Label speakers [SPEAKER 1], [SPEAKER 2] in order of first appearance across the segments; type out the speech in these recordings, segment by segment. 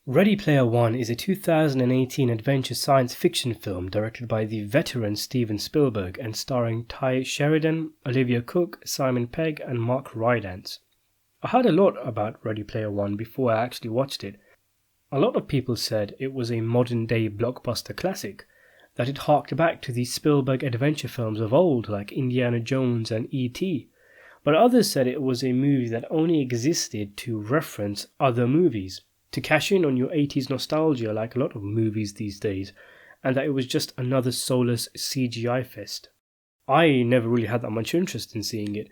[SPEAKER 1] Ready Player One is a 2018 adventure science fiction film directed by the veteran Steven Spielberg and starring Tye Sheridan, Olivia Cooke, Simon Pegg and Mark Rylance. I heard a lot about Ready Player One before I actually watched it. A lot of people said it was a modern-day blockbuster classic, that it harked back to the Spielberg adventure films of old like Indiana Jones and E.T., but others said it was a movie that only existed to reference other movies, to cash in on your 80s nostalgia like a lot of movies these days, and that it was just another soulless CGI fest. I never really had that much interest in seeing it,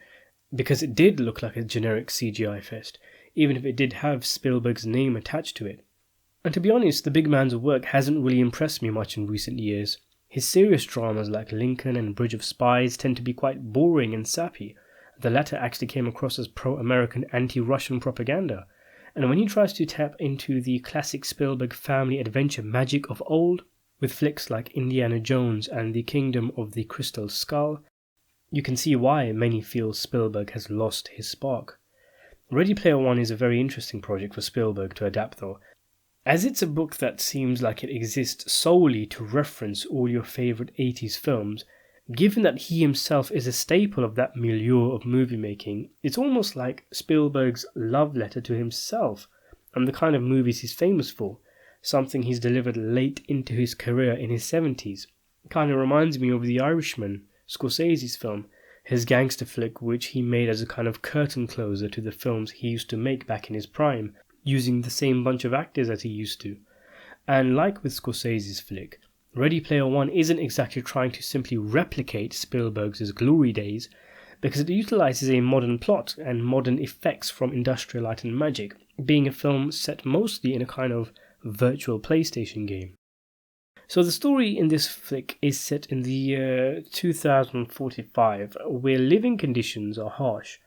[SPEAKER 1] because it did look like a generic CGI fest, even if it did have Spielberg's name attached to it. And to be honest, the big man's work hasn't really impressed me much in recent years. His serious dramas like Lincoln and Bridge of Spies tend to be quite boring and sappy. The latter actually came across as pro-American anti-Russian propaganda. And when he tries to tap into the classic Spielberg family adventure magic of old, with flicks like Indiana Jones and The Kingdom of the Crystal Skull, you can see why many feel Spielberg has lost his spark. Ready Player One is a very interesting project for Spielberg to adapt though, as it's a book that seems like it exists solely to reference all your favourite 80s films. Given that he himself is a staple of that milieu of movie making, it's almost like Spielberg's love letter to himself and the kind of movies he's famous for, something he's delivered late into his career in his 70s. It kind of reminds me of The Irishman, Scorsese's film, his gangster flick which he made as a kind of curtain closer to the films he used to make back in his prime, using the same bunch of actors as he used to. And like with Scorsese's flick, Ready Player One isn't exactly trying to simply replicate Spielberg's glory days, because it utilizes a modern plot and modern effects from Industrial Light and Magic, being a film set mostly in a kind of virtual PlayStation game. So the story in this flick is set in the year 2045, where living conditions are harsh.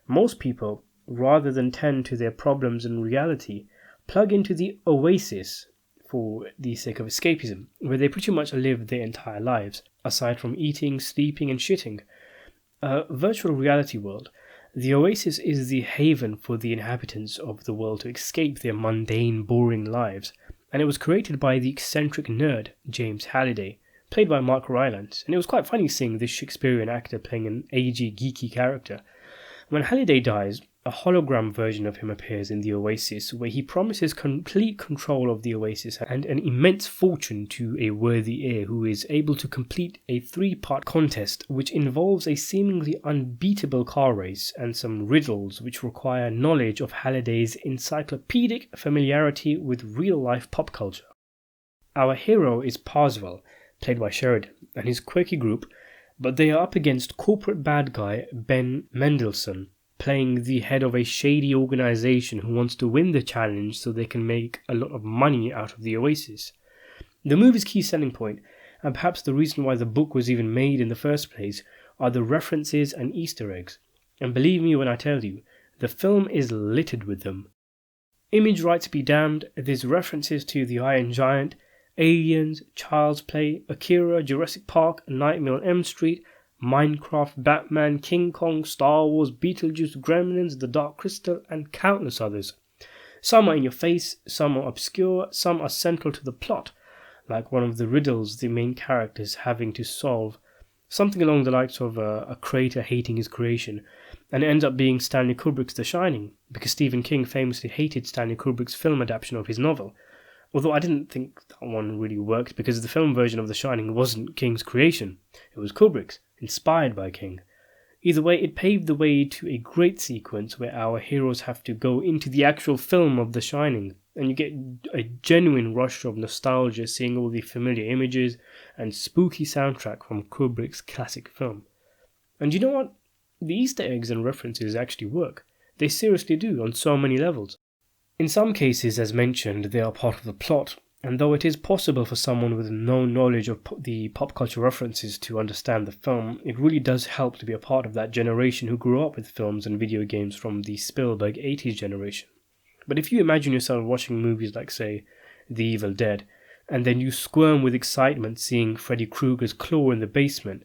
[SPEAKER 1] Most people, rather than tend to their problems in reality, plug into the OASIS, for the sake of escapism, where they pretty much live their entire lives, aside from eating, sleeping and shitting. A virtual reality world, the Oasis is the haven for the inhabitants of the world to escape their mundane, boring lives, and it was created by the eccentric nerd James Halliday, played by Mark Rylance, and it was quite funny seeing this Shakespearean actor playing an agey, geeky character. When Halliday dies, a hologram version of him appears in the Oasis, where he promises complete control of the Oasis and an immense fortune to a worthy heir who is able to complete a 3-part contest which involves a seemingly unbeatable car race and some riddles which require knowledge of Halliday's encyclopedic familiarity with real-life pop culture. Our hero is Parswell, played by Sheridan, and his quirky group, but they are up against corporate bad guy Ben Mendelsohn, playing the head of a shady organisation who wants to win the challenge so they can make a lot of money out of the Oasis. The movie's key selling point, and perhaps the reason why the book was even made in the first place, are the references and Easter eggs. And believe me when I tell you, the film is littered with them. Image rights be damned, there's references to The Iron Giant, Aliens, Child's Play, Akira, Jurassic Park, Nightmare on Elm Street, Minecraft, Batman, King Kong, Star Wars, Beetlejuice, Gremlins, The Dark Crystal, and countless others. Some are in your face, some are obscure, some are central to the plot, like one of the riddles the main characters having to solve, something along the likes of a creator hating his creation, and it ends up being Stanley Kubrick's The Shining, because Stephen King famously hated Stanley Kubrick's film adaptation of his novel. Although I didn't think that one really worked because the film version of The Shining wasn't King's creation, it was Kubrick's, inspired by King. Either way, it paved the way to a great sequence where our heroes have to go into the actual film of The Shining, and you get a genuine rush of nostalgia seeing all the familiar images and spooky soundtrack from Kubrick's classic film. And you know what? The Easter eggs and references actually work. They seriously do on so many levels. In some cases, as mentioned, they are part of the plot, and though it is possible for someone with no knowledge of the pop culture references to understand the film, it really does help to be a part of that generation who grew up with films and video games from the Spielberg 80s generation. But if you imagine yourself watching movies like, say, The Evil Dead, and then you squirm with excitement seeing Freddy Krueger's claw in the basement,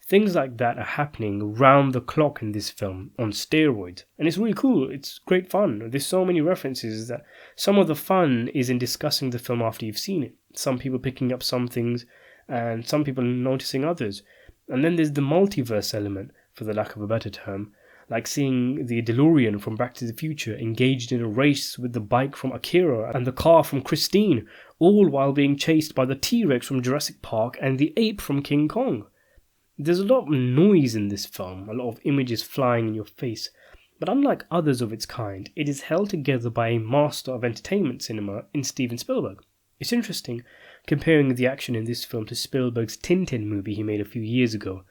[SPEAKER 1] Things like that are happening round the clock in this film on steroids. And it's really cool. It's great fun. There's so many references that some of the fun is in discussing the film after you've seen it. Some people picking up some things and some people noticing others. And then there's the multiverse element, for the lack of a better term, like seeing the DeLorean from Back to the Future engaged in a race with the bike from Akira and the car from Christine, all while being chased by the T-Rex from Jurassic Park and the ape from King Kong. There's a lot of noise in this film, a lot of images flying in your face, but unlike others of its kind, it is held together by a master of entertainment cinema in Steven Spielberg. It's interesting comparing the action in this film to Spielberg's Tintin movie he made a few years ago.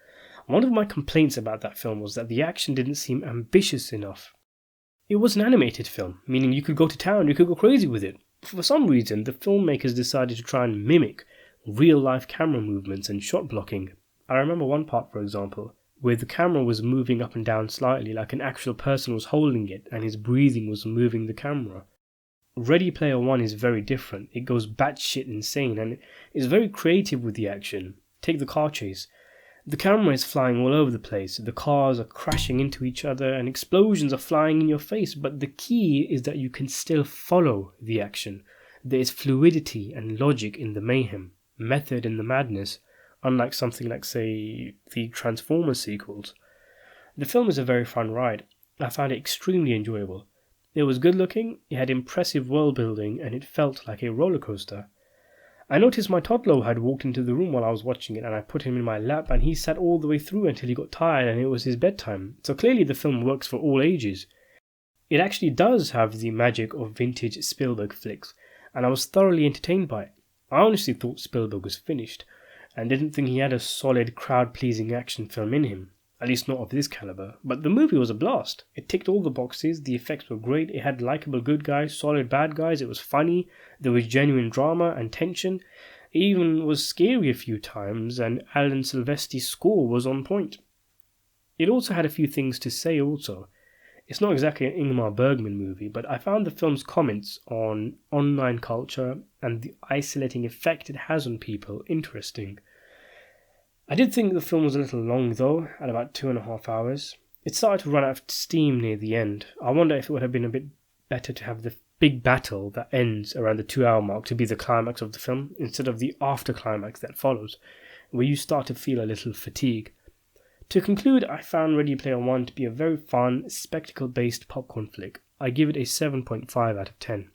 [SPEAKER 1] One of my complaints about that film was that the action didn't seem ambitious enough. It was an animated film, meaning you could go to town, you could go crazy with it. For some reason, the filmmakers decided to try and mimic real-life camera movements and shot blocking. I remember one part, for example, where the camera was moving up and down slightly like an actual person was holding it and his breathing was moving the camera. Ready Player One is very different. It goes batshit insane and is very creative with the action. Take the car chase. The camera is flying all over the place, the cars are crashing into each other and explosions are flying in your face, but the key is that you can still follow the action. There is fluidity and logic in the mayhem, method in the madness, unlike something like, say, the Transformers sequels. The film is a very fun ride. I found it extremely enjoyable. It was good looking, it had impressive world building, and it felt like a roller coaster. I noticed my toddler had walked into the room while I was watching it, and I put him in my lap and he sat all the way through until he got tired and it was his bedtime. So clearly the film works for all ages. It actually does have the magic of vintage Spielberg flicks, and I was thoroughly entertained by it. I honestly thought Spielberg was finished, and didn't think he had a solid crowd-pleasing action film in him. At least not of this caliber. But the movie was a blast. It ticked all the boxes, the effects were great, it had likeable good guys, solid bad guys, it was funny, there was genuine drama and tension, it even was scary a few times, and Alan Silvestri's score was on point. It also had a few things to say also. It's not exactly an Ingmar Bergman movie, but I found the film's comments on online culture and the isolating effect it has on people interesting. I did think the film was a little long though, at about 2.5 hours. It started to run out of steam near the end. I wonder if it would have been a bit better to have the big battle that ends around the 2-hour mark to be the climax of the film, instead of the after-climax that follows, where you start to feel a little fatigue. To conclude, I found Ready Player One to be a very fun, spectacle-based popcorn flick. I give it a 7.5 out of 10.